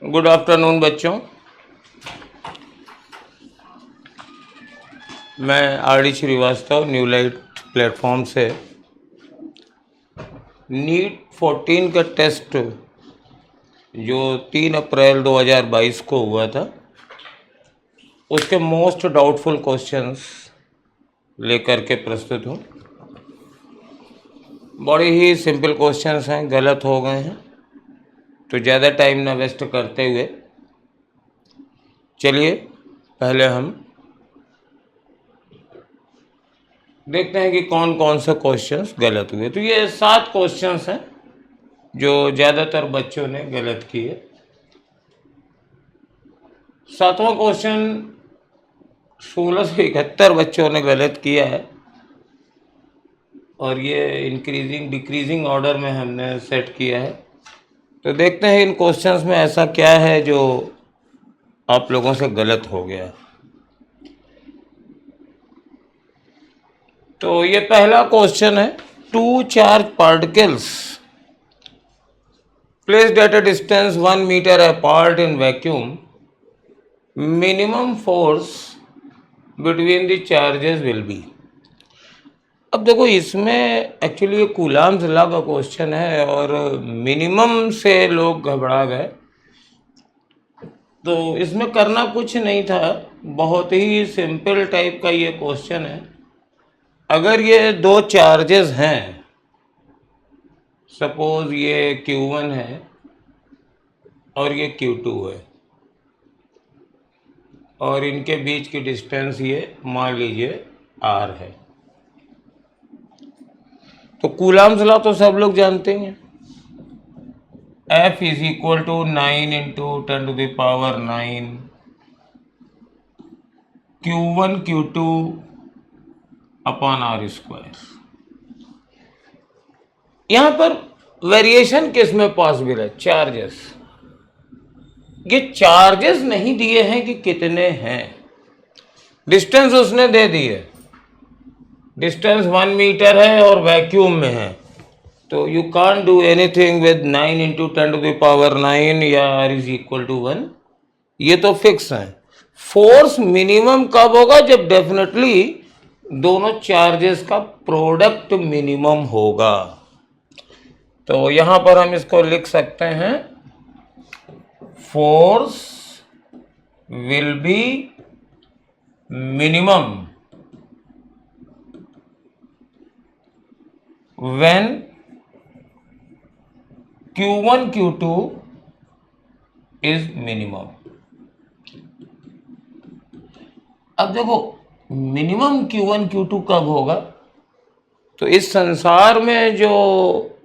Good afternoon बच्चों। मैं R D. Srivastava new light platform से नीट 14 का टेस्ट जो 3 अप्रैल 2022 को हुआ था उसके मोस्ट डाउटफुल क्वेश्चंस लेकर के प्रस्तुत हूँ। बड़े ही सिंपल क्वेश्चंस हैं, गलत हो गए हैं तो ज़्यादा टाइम ना वेस्ट करते हुए चलिए पहले हम देखते हैं कि कौन कौन से क्वेश्चंस गलत हुए। तो ये 7 क्वेश्चंस हैं जो ज़्यादातर बच्चों ने गलत किए। 7वां क्वेश्चन 1671 बच्चों ने गलत किया है और ये इंक्रीजिंग डिक्रीजिंग ऑर्डर में हमने सेट किया है। तो देखते हैं इन क्वेश्चंस में ऐसा क्या है जो आप लोगों से गलत हो गया। तो ये पहला क्वेश्चन है, 2 charge particles placed at a distance 1 metre apart in vacuum, minimum force between the charges will be. अब देखो इसमें एक्चुअली ये कूलाम्स लॉ का क्वेश्चन है और मिनिमम से लोग घबरा गए। तो इसमें करना कुछ नहीं था, बहुत ही सिंपल टाइप का ये क्वेश्चन है। अगर ये 2 चार्जेस हैं, सपोज ये Q1 है और ये Q2 है और इनके बीच की डिस्टेंस ये मान लीजिए R है, तो कूलाम्स लॉ तो सब लोग जानते हैं। F is equal to 9 into 10⁹ Q1 Q2 upon R square. यहां पर वेरिएशन किस में पॉसिबल है? चार्जेस। ये चार्जेस नहीं दिए हैं कि कितने हैं, डिस्टेंस उसने दे दी है। डिस्टेंस 1 मीटर है और वैक्यूम में है, तो you can't do anything with 9 into 10⁹ या R इज इक्वल टू 1। ये तो फिक्स है। फोर्स मिनिमम कब होगा? जब डेफिनेटली दोनों चार्जेस का प्रोडक्ट मिनिमम होगा। तो यहां पर हम इसको लिख सकते हैं, force will be minimum when Q1 Q2 is minimum। अब देखो मिनिमम Q1 Q2 कब होगा? तो इस संसार में जो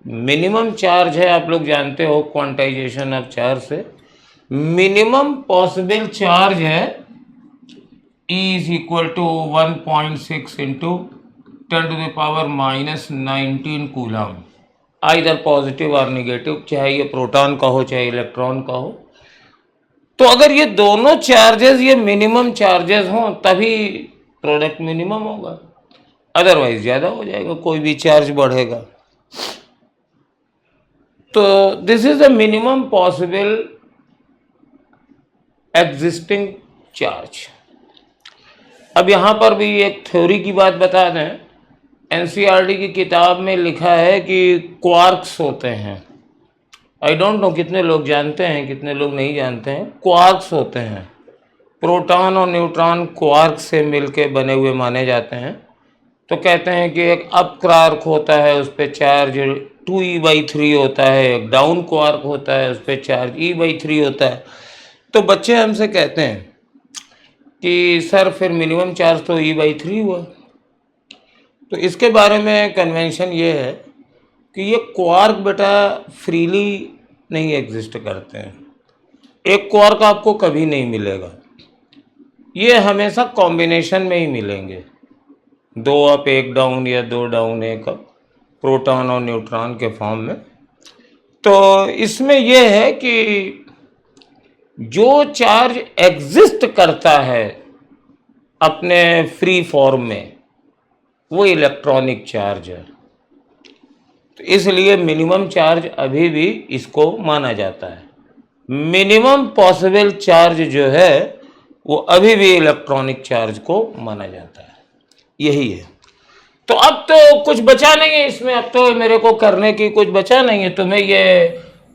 मिनिमम चार्ज है, आप लोग जानते हो क्वांटाइजेशन ऑफ चार्ज से, मिनिमम पॉसिबल चार्ज है E is equal to 1.6 into 10⁻⁻19 coulomb, either positive और निगेटिव, चाहे ये प्रोटॉन का हो चाहे इलेक्ट्रॉन का हो। तो अगर ये दोनों चार्जेस ये मिनिमम चार्जेस हों तभी प्रोडक्ट मिनिमम होगा, अदरवाइज ज़्यादा हो जाएगा, कोई भी चार्ज बढ़ेगा। तो this is the minimum possible existing charge. अब यहाँ पर भी एक थ्योरी की बात बता दें, एनसीईआरटी की किताब में लिखा है कि क्वार्क्स होते हैं। आई डोंट नो कितने लोग जानते हैं, कितने लोग नहीं जानते हैं। क्वार्क्स होते हैं, प्रोटॉन और न्यूट्रॉन क्वार्क से मिलके बने हुए माने जाते हैं। तो कहते हैं कि एक अप क्वार्क होता है, उस पर चार्ज 2e/3 होता है, एक डाउन क्वार्क होता है, उस पर चार्ज e/3 होता है। तो बच्चे हमसे कहते हैं कि सर फिर मिनिमम चार्ज तो e/3 हुआ। तो इसके बारे में कन्वेंशन ये है कि ये क्वार्क बेटा फ्रीली नहीं एग्जिस्ट करते हैं। एक क्वार्क आपको कभी नहीं मिलेगा, ये हमेशा कॉम्बिनेशन में ही मिलेंगे, 2 अप 1 डाउन या 2 डाउन 1 अप, प्रोटॉन और न्यूट्रॉन के फॉर्म में। तो इसमें यह है कि जो चार्ज एग्जिस्ट करता है अपने फ्री फॉर्म में वो इलेक्ट्रॉनिक चार्ज है। तो इसलिए मिनिमम चार्ज अभी भी इसको माना जाता है। मिनिमम पॉसिबल चार्ज जो है वो अभी भी इलेक्ट्रॉनिक चार्ज को माना जाता है। यही है। तो अब तो कुछ बचा नहीं है इसमें, अब तो मेरे को करने की कुछ बचा नहीं है। तुम्हें ये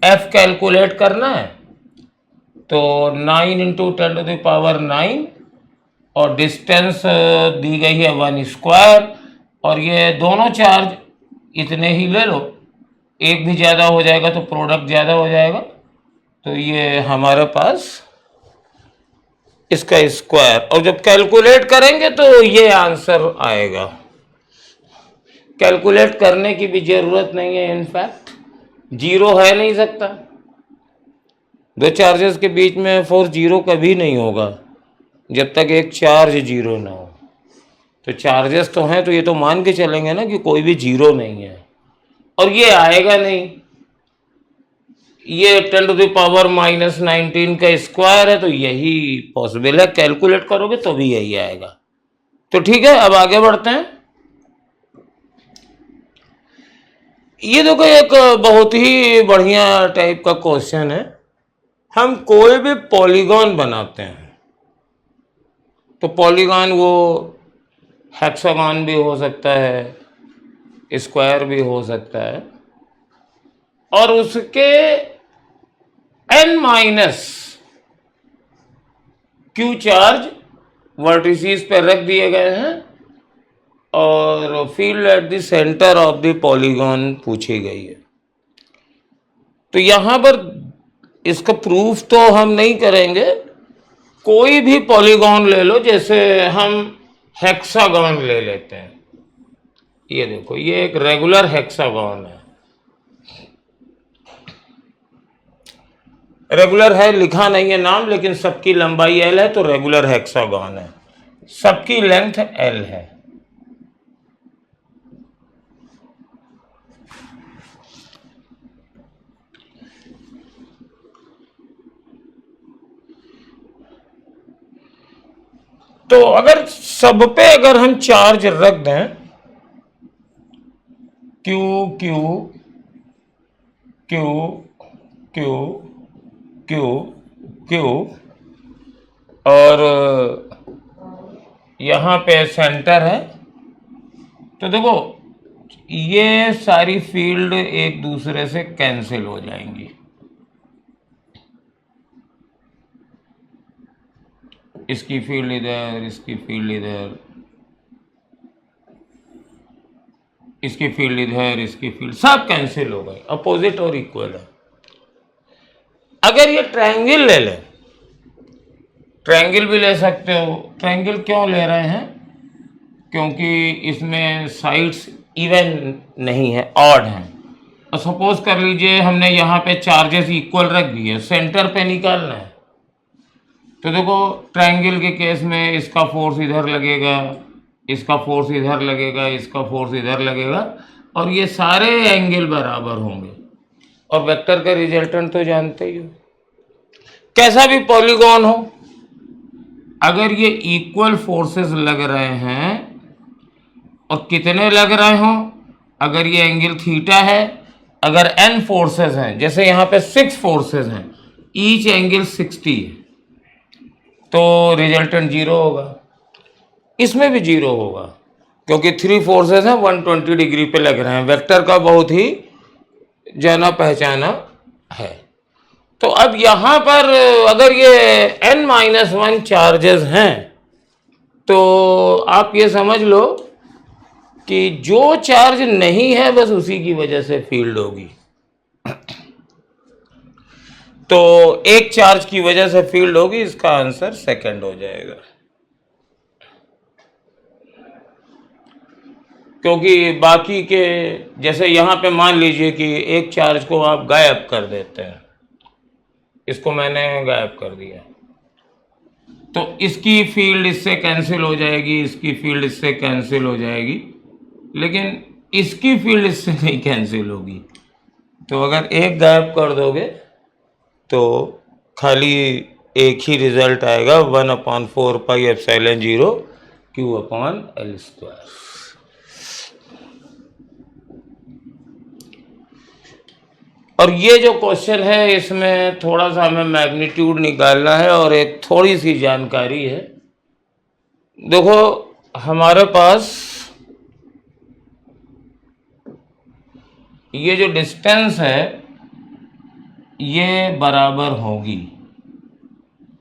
एफ कैलकुलेट करना है। तो 9 इंटू 10⁻9 और डिस्टेंस दी गई है 1 स्क्वायर, और ये दोनों चार्ज इतने ही ले लो, एक भी ज़्यादा हो जाएगा तो प्रोडक्ट ज़्यादा हो जाएगा। तो ये हमारे पास इसका स्क्वायर, और जब कैलकुलेट करेंगे तो ये आंसर आएगा। कैलकुलेट करने की भी जरूरत नहीं है, इनफैक्ट जीरो है नहीं सकता। दो चार्जेस के बीच में फोर्स जीरो कभी नहीं होगा जब तक एक चार्ज जीरो ना हो। तो चार्जेस तो हैं, तो ये तो मान के चलेंगे ना कि कोई भी जीरो नहीं है, और ये आएगा नहीं। ये 10⁻⁻19 का स्क्वायर है, तो यही पॉसिबल है। कैलकुलेट करोगे तो भी यही आएगा। तो ठीक है, अब आगे बढ़ते हैं। ये देखो एक बहुत ही बढ़िया टाइप का क्वेश्चन है। हम कोई भी पॉलीगॉन बनाते हैं, तो पॉलीगॉन वो हेक्सागॉन भी हो सकता है, स्क्वायर भी हो सकता है, और उसके n-q चार्ज वर्टिसेस पे रख दिए गए हैं, और field at the centre of the polygon पूछी गई है। तो यहां पर इसका प्रूफ तो हम नहीं करेंगे। कोई भी पॉलीगॉन ले लो, जैसे हम हेक्सागॉन ले लेते हैं। ये देखो, ये एक रेगुलर हेक्सागॉन है। रेगुलर है, लिखा नहीं है नाम, लेकिन सबकी लंबाई एल है, तो रेगुलर हेक्सागॉन है। सबकी लेंथ एल है। तो अगर सब पे अगर हम चार्ज रख दें, Q Q Q Q Q Q, और यहाँ पे सेंटर है, तो देखो ये सारी फील्ड एक दूसरे से कैंसिल हो जाएंगी। इसकी फील्ड इधर, इसकी फील्ड इधर, इसकी फील्ड इधर, इसकी फील्ड, सब कैंसिल हो गई, अपोजिट और इक्वल है। अगर ये ट्रायंगल ले लें, ट्रायंगल भी ले सकते हो। ट्रायंगल क्यों ले रहे हैं? क्योंकि इसमें साइड्स इवन नहीं है, ऑड हैं। और सपोज कर लीजिए हमने यहाँ पे चार्जेस इक्वल रख दिए, सेंटर पे निकालना है, तो देखो ट्रायंगल के केस में इसका फोर्स इधर लगेगा, इसका फोर्स इधर लगेगा, इसका फोर्स इधर लगेगा, और ये सारे एंगल बराबर होंगे। और वेक्टर का रिजल्टेंट तो जानते ही हो। कैसा भी पॉलीगॉन हो, अगर ये इक्वल फोर्सेस लग रहे हैं, और कितने लग रहे हो, अगर ये एंगल थीटा है, अगर n फोर्सेस हैं, जैसे यहाँ पे 6 फोर्सेस हैं, ईच एंगल 60 है, तो रिजल्टेंट 0 होगा। इसमें भी 0 होगा, क्योंकि 3 फोर्सेस हैं, 120 डिग्री पे लग रहे हैं। वेक्टर का बहुत ही जाना पहचाना है। तो अब यहाँ पर अगर ये n-1 चार्जेस हैं, तो आप ये समझ लो कि जो चार्ज नहीं है बस उसी की वजह से फील्ड होगी। तो एक चार्ज की वजह से फील्ड होगी, इसका आंसर सेकंड हो जाएगा। क्योंकि बाकी के, जैसे यहां पे मान लीजिए कि एक चार्ज को आप गायब कर देते हैं, इसको मैंने गायब कर दिया, तो इसकी फील्ड इससे कैंसिल हो जाएगी, इसकी फील्ड इससे कैंसिल हो जाएगी, लेकिन इसकी फील्ड इससे नहीं कैंसिल होगी। तो अगर एक गायब कर दोगे तो खाली एक ही रिजल्ट आएगा, 1/4πε0 Q/L²। और ये जो क्वेश्चन है इसमें थोड़ा सा हमें मैग्नीट्यूड निकालना है और एक थोड़ी सी जानकारी है। देखो हमारे पास ये जो डिस्टेंस है ये बराबर होगी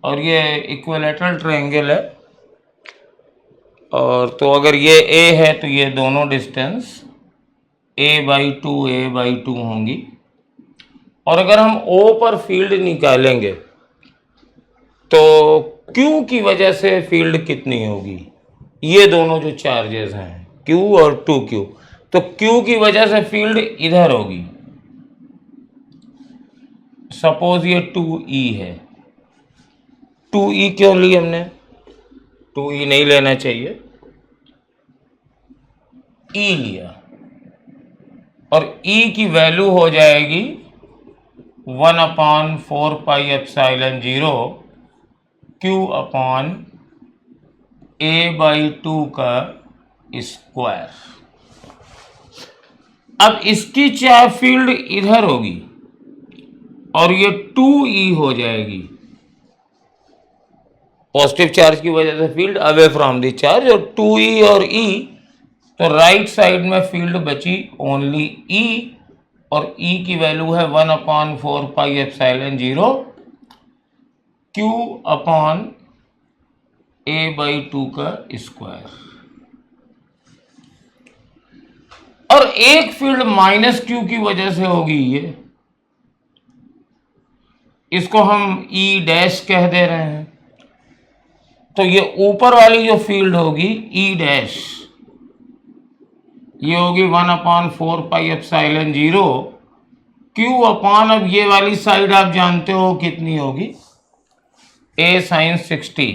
और ये इक्विलैटरल ट्रायंगल है, और तो अगर ये ए है तो ये दोनों डिस्टेंस a/2 होंगी। और अगर हम O पर फील्ड निकालेंगे तो Q की वजह से फील्ड कितनी होगी, ये दोनों जो चार्जेस हैं Q और 2Q, तो Q की वजह से फील्ड इधर होगी। सपोज ये 2E है, 2E क्यों ली हमने, 2E नहीं लेना चाहिए, E लिया और E की वैल्यू हो जाएगी 1/4πε0 Q/a/2 का स्क्वायर। अब इसकी चाहे फील्ड इधर होगी और ये 2E हो जाएगी, पॉजिटिव चार्ज की वजह से field away from the charge, और 2E और E, तो राइट साइड में फील्ड बची ओनली E, और E की वैल्यू है 1/4πε0 Q/a/2 का स्क्वायर। और एक फील्ड -Q की वजह से होगी, ये इसको हम E डैश कह दे रहे हैं, तो ये ऊपर वाली जो फील्ड होगी E डैश, ये होगी 1/4πε0 Q अपान, अब ये वाली साइड आप जानते हो कितनी होगी, a sin 60,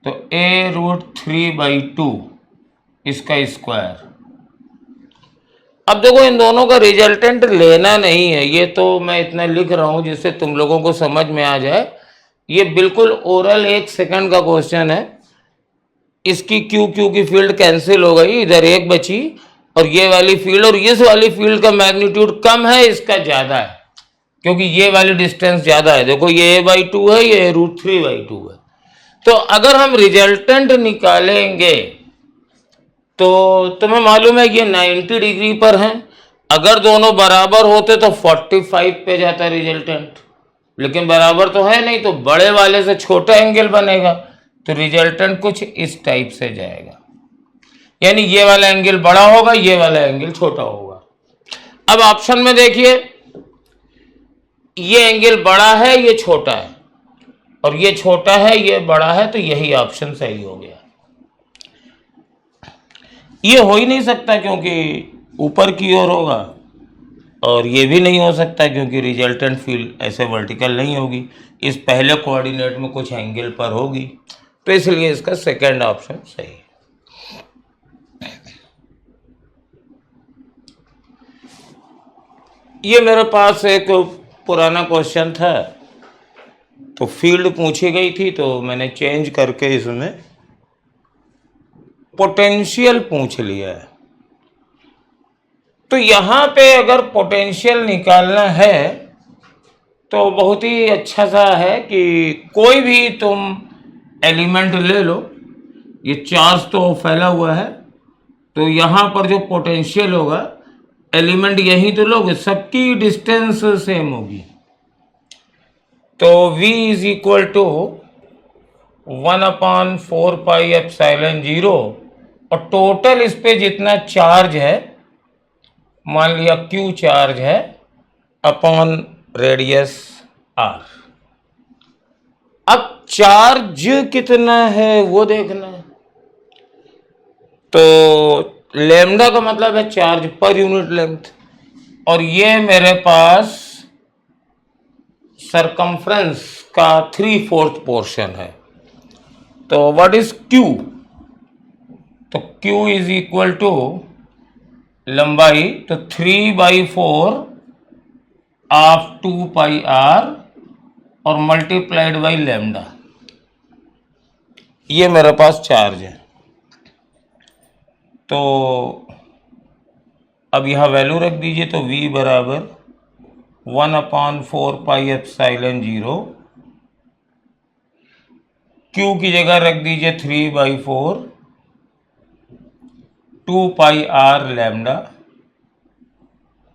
तो a√3/2 इसका स्क्वायर। अब देखो इन दोनों का रिजल्टेंट लेना नहीं है, ये तो मैं इतना लिख रहा हूं जिससे तुम लोगों को समझ में आ जाए। ये बिल्कुल ओरल 1 सेकंड का क्वेश्चन है। इसकी Q की फील्ड कैंसिल हो गई, इधर एक बची, और ये वाली फील्ड और इस वाली फील्ड का मैग्नीट्यूड कम है, इसका ज्यादा है, क्योंकि ये वाली डिस्टेंस ज्यादा है। देखो ये a/2 है, ये √3/2 है। तो अगर हम रिजल्टेंट निकालेंगे तो तुम्हें मालूम है ये 90 डिग्री पर है, अगर दोनों बराबर होते तो 45 पे जाता रिजल्टेंट, लेकिन बराबर तो है नहीं, तो बड़े वाले से छोटा एंगल बनेगा, तो रिजल्टेंट कुछ इस टाइप से जाएगा, यानी ये वाला एंगल बड़ा होगा, ये वाला एंगल छोटा होगा। अब ऑप्शन में देखिए, ये एंगल बड़ा है, ये छोटा है, और ये छोटा है, ये बड़ा है, तो यही ऑप्शन सही हो गया। ये हो ही नहीं सकता क्योंकि ऊपर की ओर होगा, और ये भी नहीं हो सकता क्योंकि रिजल्टेंट फील्ड ऐसे वर्टिकल नहीं होगी, इस पहले कोऑर्डिनेट में कुछ एंगल पर होगी, तो इसलिए इसका सेकंड ऑप्शन सही है। ये मेरे पास एक पुराना क्वेश्चन था, तो फील्ड पूछी गई थी, तो मैंने चेंज करके इसमें पोटेंशियल पूछ लिया है। तो यहाँ पे अगर पोटेंशियल निकालना है तो बहुत ही अच्छा सा है कि कोई भी तुम एलिमेंट ले लो, ये चार्ज तो फैला हुआ है, तो यहाँ पर जो पोटेंशियल होगा, एलिमेंट यही तो लोगे, सबकी डिस्टेंस सेम होगी, तो V इज इक्वल टू 1/4πε0, और टोटल इस पे जितना चार्ज है, मान लिया Q चार्ज है, अपॉन रेडियस R। अब चार्ज कितना है वो देखना है, तो लैम्डा का मतलब है चार्ज पर यूनिट लेंथ, और ये मेरे पास सरकमफ्रेंस का 3/4 पोर्शन है, तो व्हाट इज Q, तो Q इज इक्वल टू लंबाई, तो 3/4 ऑफ 2πr और मल्टीप्लाइड बाई लैम्डा, ये मेरे पास चार्ज है। तो अब यहाँ वैल्यू रख दीजिए, तो V बराबर 1/4πε0, Q की जगह रख दीजिए 3/4 2πr लैम्डा,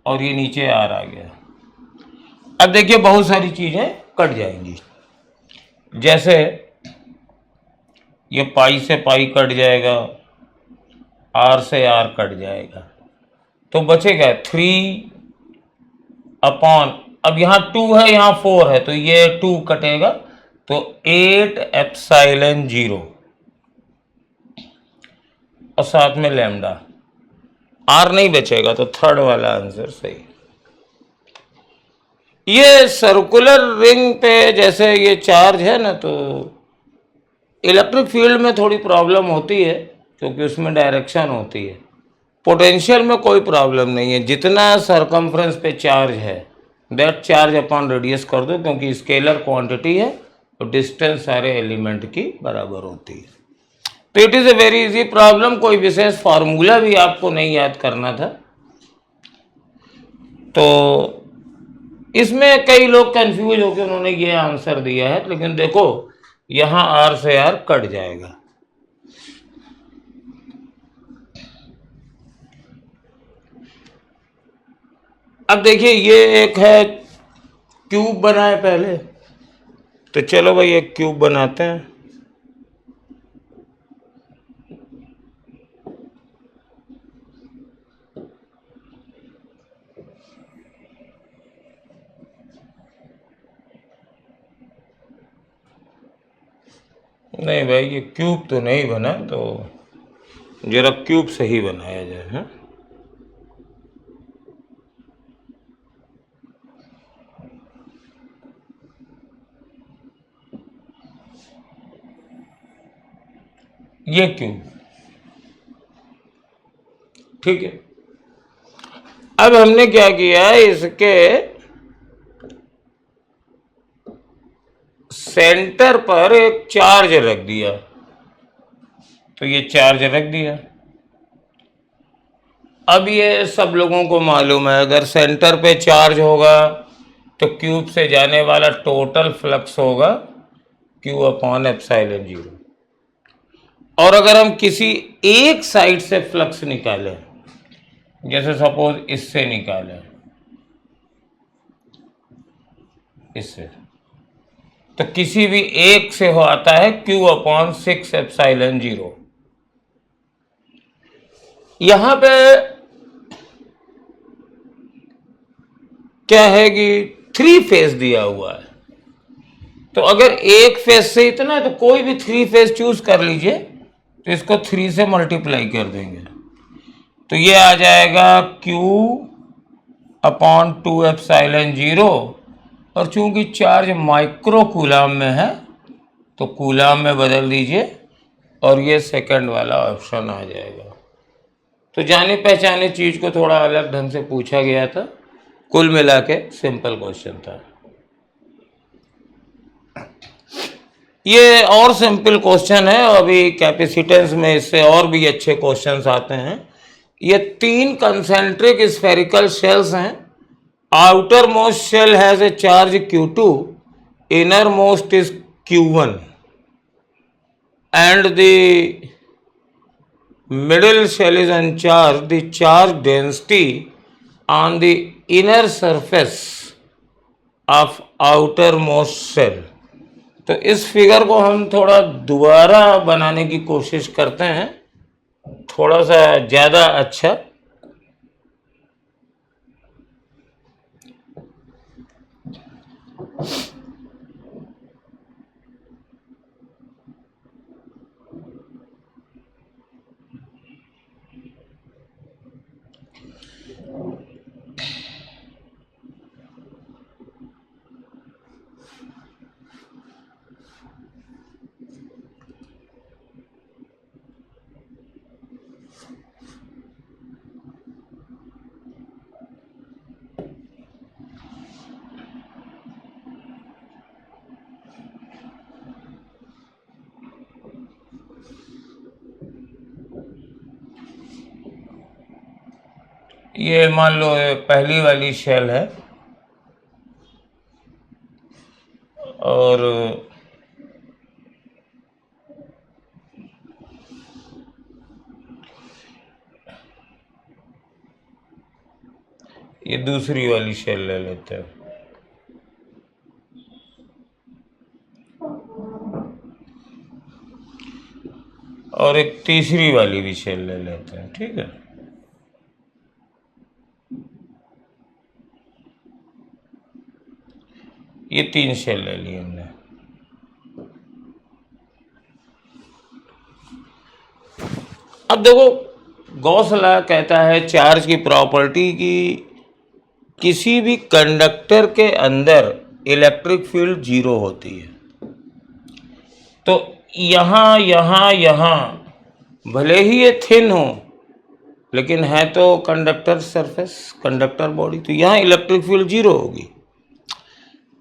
और ये नीचे r आ गया। अब देखिए बहुत सारी चीजें कट जाएंगी, जैसे ये पाई से पाई कट जाएगा, r से r कट जाएगा, तो बचेगा 3 अब यहाँ 2 है, यहाँ 4 है, तो ये 2 कटेगा, तो 8ε0 और साथ में लैम्डा, r नहीं बचेगा, तो थर्ड वाला आंसर सही। ये सर्कुलर रिंग पे जैसे ये चार्ज है ना, तो इलेक्ट्रिक फील्ड में थोड़ी प्रॉब्लम होती है, क्योंकि उसमें डायरेक्शन होती है। पोटेंशियल में कोई प्रॉब्लम नहीं है, जितना सरकमफ्रेंस पे चार्ज है दैट चार्ज अपॉन रेडियस कर दो, क्योंकि स्केलर क्वांटिटी है तो डिस्टेंस सारे एलिमेंट की बराबर होती है। तो it is a very easy problem, कोई विशेष फार्मूला भी आपको नहीं याद करना था। तो इसमें कई लोग कंफ्यूज होकर उन्होंने ये आंसर दिया है, लेकिन देखो यहाँ r से r कट जाएगा। अब देखिए ये एक है क्यूब बनाए पहले, तो चलो भाई एक क्यूब बनाते हैं। नहीं भाई ये क्यूब तो नहीं बना, तो जरा क्यूब सही बनाया जाए। हाँ ये क्यूब ठीक है। अब हमने क्या किया, इसके सेंटर पर एक चार्ज रख दिया, तो ये चार्ज रख दिया। अब ये सब लोगों को मालूम है, अगर सेंटर पे चार्ज होगा तो क्यूब से जाने वाला टोटल फ्लक्स होगा Q/ε0। और अगर हम किसी एक साइड से फ्लक्स निकालें, जैसे सपोज इससे निकालें, इससे, तो किसी भी एक से हो आता है Q/6ε0। यहां पे क्या है कि 3 फेज दिया हुआ है, तो अगर एक फेज से इतना है तो कोई भी 3 फेज चूज कर लीजिए, तो इसको 3 से मल्टीप्लाई कर देंगे, तो ये आ जाएगा Q/2ε0। और चूंकि चार्ज माइक्रो कूलाम में है तो कूलाम में बदल दीजिए, और ये सेकंड वाला ऑप्शन आ जाएगा। तो जाने पहचाने चीज को थोड़ा अलग ढंग से पूछा गया था, कुल मिला के सिंपल क्वेश्चन था ये। और सिंपल क्वेश्चन है, अभी कैपेसिटेंस में इससे और भी अच्छे क्वेश्चंस आते हैं। ये 3 कंसेंट्रिक स्फेरिकल शेल्स हैं। Outer most shell has a charge Q2, inner most is Q1, and the middle shell is uncharged. The charge density on the inner surface of outermost shell। तो इस figure को हम थोड़ा दोबारा बनाने की कोशिश करते हैं, थोड़ा सा ज़्यादा अच्छा। ये मान लो पहली वाली शेल है, दूसरी वाली शेल ले लेते हैं। और एक तीसरी वाली भी शेल ले लेते हैं, ठीक है। ये 3 शेल ले लिए हमने। अब देखो, गॉस लॉ कहता है चार्ज की प्रॉपर्टी की किसी भी कंडक्टर के अंदर इलेक्ट्रिक फील्ड 0 होती है। तो यहाँ यहाँ यहाँ भले ही ये थिन हो, लेकिन है तो कंडक्टर सरफेस, कंडक्टर बॉडी, तो यहाँ इलेक्ट्रिक फील्ड 0 होगी।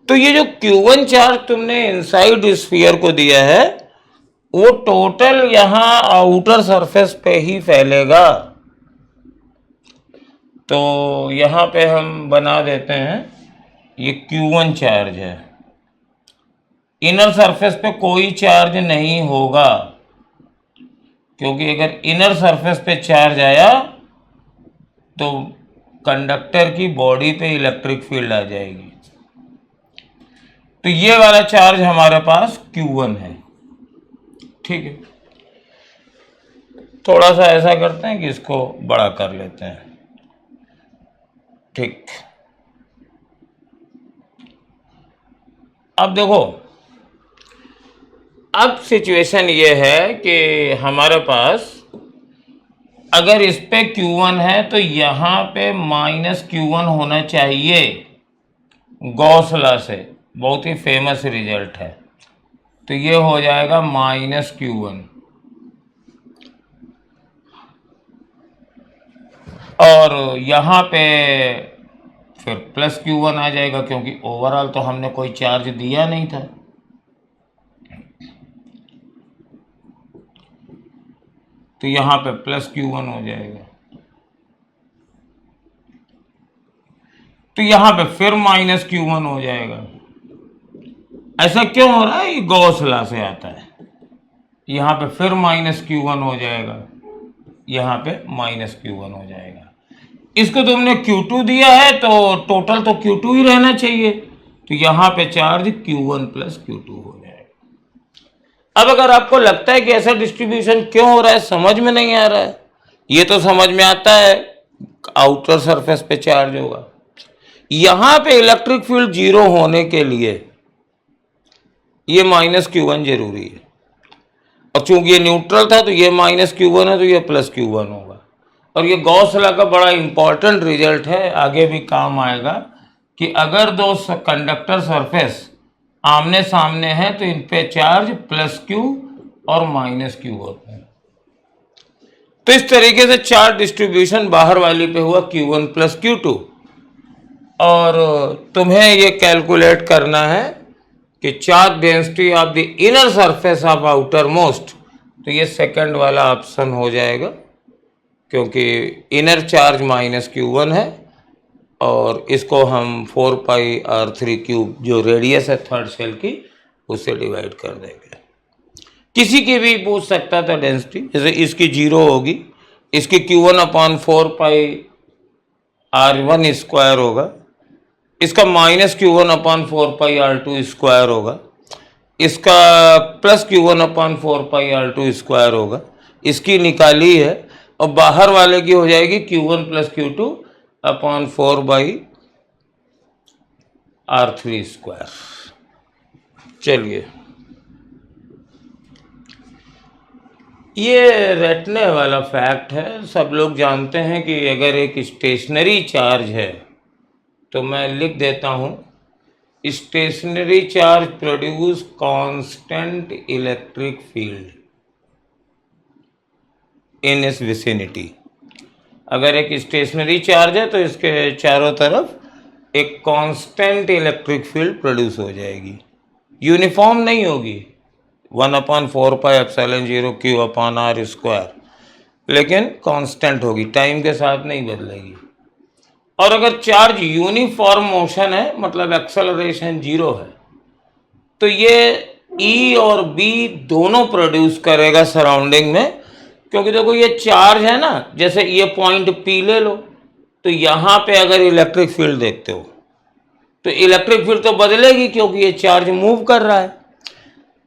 तो ये जो Q1 चार्ज तुमने इनसाइड स्फीयर को दिया है वो टोटल यहाँ आउटर सरफेस पे ही फैलेगा। तो यहाँ पे हम बना देते हैं, ये Q1 चार्ज है, इनर सरफेस पे कोई चार्ज नहीं होगा, क्योंकि अगर इनर सरफेस पे चार्ज आया तो कंडक्टर की बॉडी पे इलेक्ट्रिक फील्ड आ जाएगी। तो ये वाला चार्ज हमारे पास Q1 है, ठीक है। थोड़ा सा ऐसा करते हैं कि इसको बड़ा कर लेते हैं, ठीक। अब देखो, अब सिचुएशन ये है कि हमारे पास अगर इस पे Q1 है तो यहाँ पे -Q1 होना चाहिए। गॉस लॉ से बहुत ही फेमस रिजल्ट है। तो ये हो जाएगा -Q1 और यहाँ पे फिर +Q1 आ जाएगा, क्योंकि ओवरऑल तो हमने कोई चार्ज दिया नहीं था। तो यहाँ पे +Q1 हो जाएगा। तो यहाँ पे फिर -Q1 हो जाएगा। ऐसा क्यों हो रहा है? ये गॉस लॉ से आता है। यहाँ पे फिर -Q1 हो जाएगा, यहाँ पे -Q1 हो जाएगा। इसको तुमने Q2 दिया है तो टोटल तो Q2 ही रहना चाहिए। तो यहाँ पे चार्ज Q1 + Q2 हो जाएगा। अब अगर आपको लगता है कि ऐसा डिस्ट्रीब्यूशन क्यों हो रहा है, समझ में नहीं आ रहा है, ये तो समझ में आता है, आउटर सरफेस पे चार्ज होगा। यहाँ पे इलेक्ट्रिक फील्ड 0 होने के लिए ये -Q1 जरूरी है, और चूंकि ये न्यूट्रल था तो ये -Q1 है, तो ये +Q1 होगा। और ये गॉस लॉ का बड़ा इंपॉर्टेंट रिजल्ट है, आगे भी काम आएगा, कि अगर दो कंडक्टर सरफेस आमने सामने हैं तो इन पे चार्ज +Q और -Q होते हैं। तो इस तरीके से चार्ज डिस्ट्रीब्यूशन बाहर वाली पे हुआ Q1 + Q2। और तुम्हें ये कैलकुलेट करना है कि charge density of the inner surface of outer most, तो ये सेकंड वाला ऑप्शन हो जाएगा, क्योंकि इनर चार्ज -Q1 है और इसको हम 4πr3³ जो रेडियस है थर्ड शेल की, उससे डिवाइड कर देंगे। किसी की भी पूछ सकता था डेंसिटी, जैसे इसकी 0 होगी, इसकी Q1/4πr1² होगा, इसका -Q1/4πr2² होगा, इसका +Q1/4πr2² होगा। इसकी निकाली है और बाहर वाले की हो जाएगी Q1 + Q2/4πr3²। चलिए, ये रटने वाला फैक्ट है, सब लोग जानते हैं कि अगर एक स्टेशनरी चार्ज है, तो मैं लिख देता हूँ, stationary charge produce constant electric field in इस विसिनिटी। अगर एक स्टेशनरी चार्ज है तो इसके चारों तरफ एक कांस्टेंट इलेक्ट्रिक फील्ड प्रोड्यूस हो जाएगी। यूनिफॉर्म नहीं होगी, 1/4πε0Q/r², लेकिन कांस्टेंट होगी, टाइम के साथ नहीं बदलेगी। और अगर चार्ज यूनिफॉर्म मोशन है, मतलब एक्सेलरेशन 0 है, तो ये E और B दोनों प्रोड्यूस करेगा सराउंडिंग में, क्योंकि देखो ये चार्ज है ना, जैसे ये पॉइंट P ले लो, तो यहाँ पे अगर इलेक्ट्रिक फील्ड देखते हो तो इलेक्ट्रिक फील्ड तो बदलेगी क्योंकि ये चार्ज मूव कर रहा है।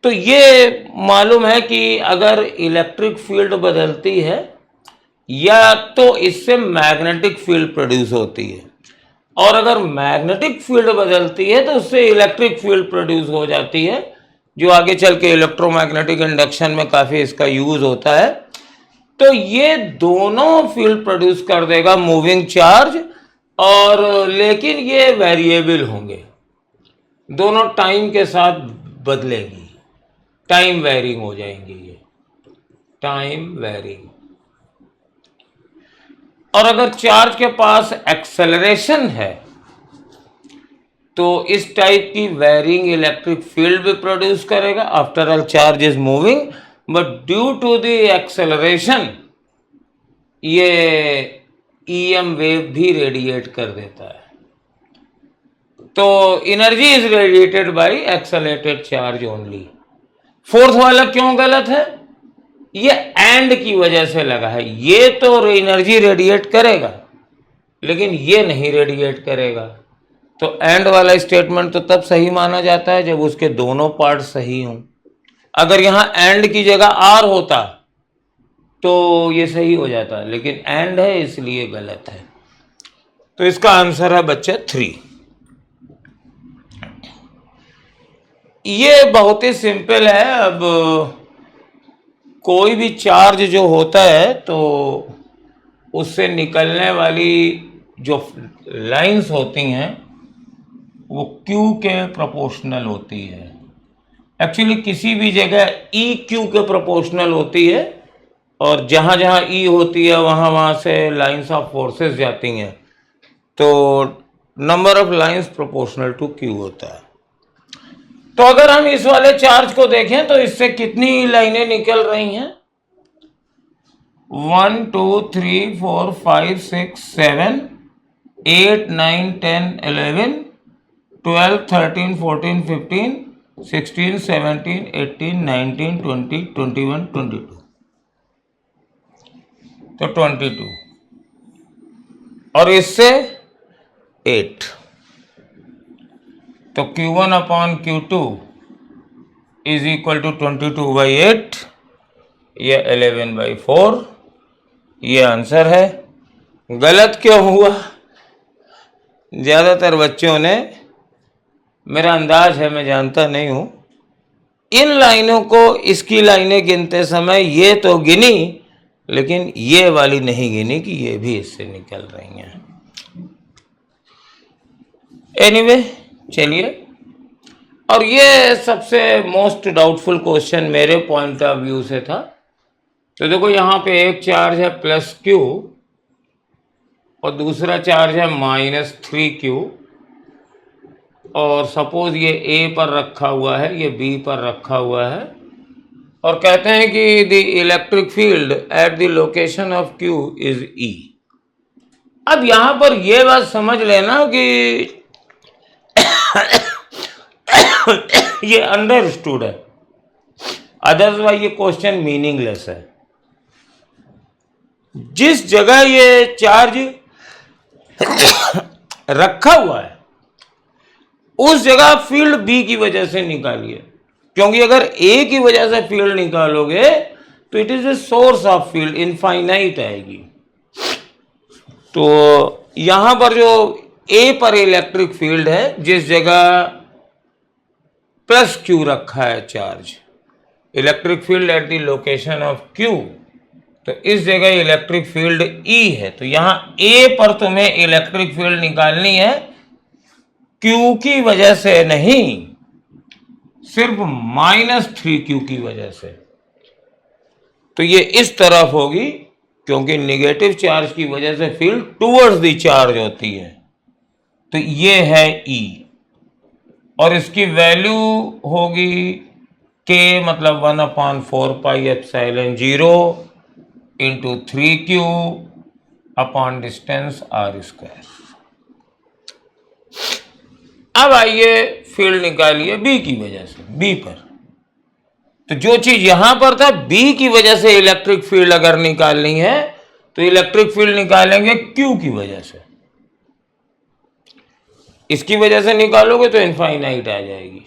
तो ये मालूम है कि अगर इलेक्ट्रिक फील्ड बदलती है या तो इससे मैग्नेटिक फील्ड प्रोड्यूस होती है, और अगर मैग्नेटिक फील्ड बदलती है तो उससे इलेक्ट्रिक फील्ड प्रोड्यूस हो जाती है, जो आगे चल के इलेक्ट्रोमैग्नेटिक इंडक्शन में काफ़ी इसका यूज होता है। तो ये दोनों फील्ड प्रोड्यूस कर देगा मूविंग चार्ज, और लेकिन ये वेरिएबल होंगे, दोनों टाइम के साथ बदलेंगी, टाइम वेरिंग हो जाएंगी, ये टाइम वेरिंग। और अगर चार्ज के पास एक्सेलरेशन है तो इस टाइप की वेरिंग इलेक्ट्रिक फील्ड भी प्रोड्यूस करेगा। After all charge is moving, but due to the acceleration ये ईएम वेव भी रेडिएट कर देता है। तो energy is radiated by accelerated charge only. Fourth वाला क्यों गलत है? ये एंड की वजह से लगा है। ये तो एनर्जी रेडिएट करेगा लेकिन ये नहीं रेडिएट करेगा। तो एंड वाला स्टेटमेंट तो तब सही माना जाता है जब उसके दोनों पार्ट सही हों। अगर यहां एंड की जगह आर होता तो ये सही हो जाता, लेकिन एंड है इसलिए गलत है। तो इसका आंसर है बच्चा 3। ये बहुत ही सिंपल है। अब कोई भी चार्ज जो होता है तो उससे निकलने वाली जो लाइंस होती हैं वो Q के प्रोपोर्शनल होती है। एक्चुअली किसी भी जगह E Q के प्रोपोर्शनल होती है, और जहाँ जहाँ E होती है वहाँ वहाँ से लाइंस ऑफ फोर्सेस जाती हैं, तो number of lines proportional to Q होता है। तो अगर हम इस वाले चार्ज को देखें तो इससे कितनी लाइनें निकल रही हैं? 1 2 3 4 5 6 7 8 9 10 11 12 13 14 15 16 17 18 19 20 21 22। तो 22 और इससे 8, तो Q1 upon Q2 is equal to 22/8 या 11/4। ये आंसर है। गलत क्यों हुआ? ज़्यादातर बच्चों ने, मेरा अंदाज है, मैं जानता नहीं हूँ, इन लाइनों को, इसकी लाइनें गिनते समय ये तो गिनी लेकिन ये वाली नहीं गिनी कि ये भी इससे निकल रही हैं। एनीवे, चलिए। और ये सबसे मोस्ट डाउटफुल क्वेश्चन मेरे पॉइंट ऑफ व्यू से था। तो देखो यहाँ पे एक चार्ज है +Q और दूसरा चार्ज है -3Q, और सपोज ये A पर रखा हुआ है, ये B पर रखा हुआ है, और कहते हैं कि the electric field at the location of Q is E। अब यहाँ पर ये बात समझ लेना कि ये अंडरस्टूड है, अदरवाइज ये क्वेश्चन मीनिंगलेस है। जिस जगह ये चार्ज रखा हुआ है उस जगह फील्ड बी की वजह से निकालिए, क्योंकि अगर ए की वजह से फील्ड निकालोगे तो it is a source of field, infinite आएगी। तो यहां पर जो ए पर इलेक्ट्रिक फील्ड है, जिस जगह +Q रखा है charge, electric field at the location of Q, तो इस जगह इलेक्ट्रिक फील्ड E है। तो यहां A पर तुम्हें इलेक्ट्रिक फील्ड निकालनी है Q की वजह से नहीं, सिर्फ -3Q की वजह से। तो ये इस तरफ होगी, क्योंकि नेगेटिव चार्ज की वजह से फील्ड टुवर्ड्स द चार्ज होती है। तो ये है E, और इसकी वैल्यू होगी K मतलब 1/4πε0 into 3Q upon distance r²। अब आइए फील्ड निकालिए B की वजह से, B पर। तो जो चीज यहां पर था, B की वजह से इलेक्ट्रिक फील्ड अगर निकालनी है तो इलेक्ट्रिक फील्ड निकालेंगे Q की वजह से, इसकी वजह से निकालोगे तो इनफाइनाइट आ जाएगी।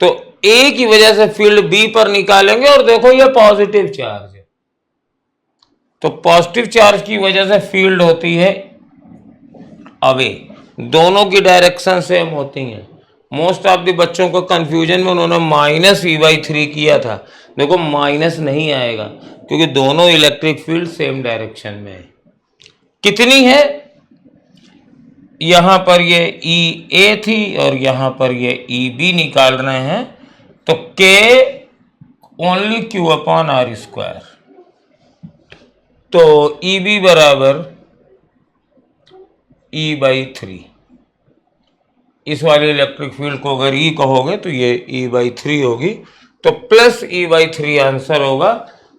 तो A की वजह से फील्ड B पर निकालेंगे और देखो ये पॉजिटिव चार्ज है, तो पॉजिटिव चार्ज की वजह से फील्ड होती है अवे, दोनों की डायरेक्शन सेम होती हैं। मोस्ट ऑफ द बच्चों को कंफ्यूजन में उन्होंने -E/3 किया था, देखो माइनस नहीं आएगा क्योंकि दोनों इलेक्ट्रिक फील्ड सेम डायरेक्शन में है। कितनी है, यहां पर ये EA थी और यहां पर ये EB निकाल रहे हैं, तो K ओनली Q/R², तो EB बराबर E/3। इस वाले इलेक्ट्रिक फील्ड को अगर E कहोगे तो ये E/3 होगी, तो प्लस E/3 आंसर होगा।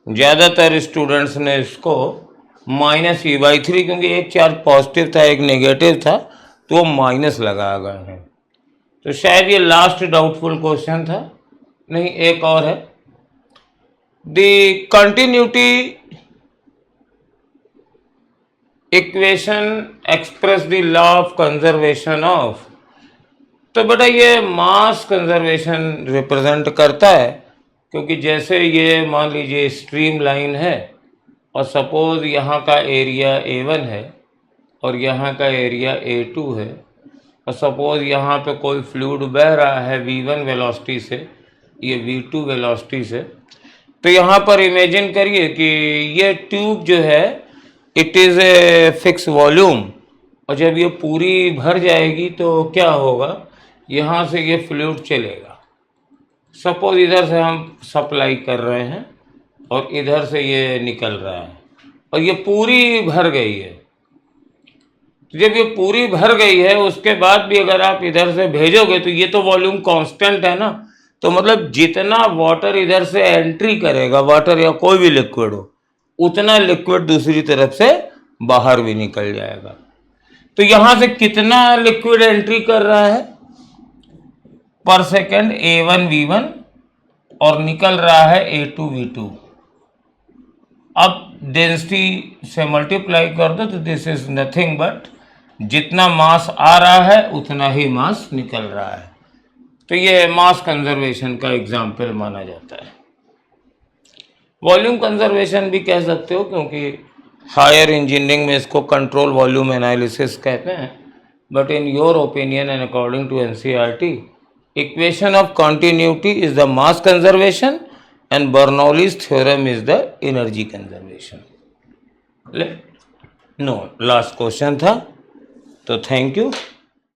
ज़्यादातर स्टूडेंट्स ने इसको -E/3, क्योंकि एक चार्ज पॉजिटिव था एक नेगेटिव था, तो वो माइनस लगा गए हैं। तो शायद ये लास्ट डाउटफुल क्वेश्चन था, नहीं एक और है। The continuity equation express the law of conservation of, तो बेटा ये मास कंजर्वेशन रिप्रेजेंट करता है, क्योंकि जैसे ये मान लीजिए स्ट्रीम लाइन है और सपोज यहाँ का एरिया A1 है और यहाँ का एरिया A2 है, और सपोज यहाँ पे कोई फ्लूइड बह रहा है V1 वेलोसिटी से, ये V2 वेलोसिटी से, तो यहाँ पर इमेजिन करिए कि ये ट्यूब जो है it is a fix volume, और जब ये पूरी भर जाएगी तो क्या होगा, यहाँ से ये फ्लूइड चलेगा। सपोज इधर से हम सप्लाई कर रहे हैं और इधर से ये निकल रहा है और ये पूरी भर गई है। जब ये पूरी भर गई है उसके बाद भी अगर आप इधर से भेजोगे तो ये तो वॉल्यूम कांस्टेंट है ना, तो मतलब जितना वाटर इधर से एंट्री करेगा, वाटर या कोई भी लिक्विड हो, उतना लिक्विड दूसरी तरफ से बाहर भी निकल जाएगा। तो यहाँ से कितना लिक्विड एंट्री कर रहा है पर सेकेंड A1V1 और निकल रहा है A2V2। अब डेंसिटी से मल्टीप्लाई कर दो तो दिस इज नथिंग बट जितना मास आ रहा है उतना ही मास निकल रहा है। तो ये मास कंजर्वेशन का एग्जाम्पल माना जाता है। वॉल्यूम कंजर्वेशन भी कह सकते हो, क्योंकि हायर इंजीनियरिंग में इसको कंट्रोल वॉल्यूम एनालिसिस कहते हैं। But in your opinion and according to NCERT, equation of continuity is the mass conservation and Bernoulli's theorem is the energy conservation. No, last question था, तो थैंक यू।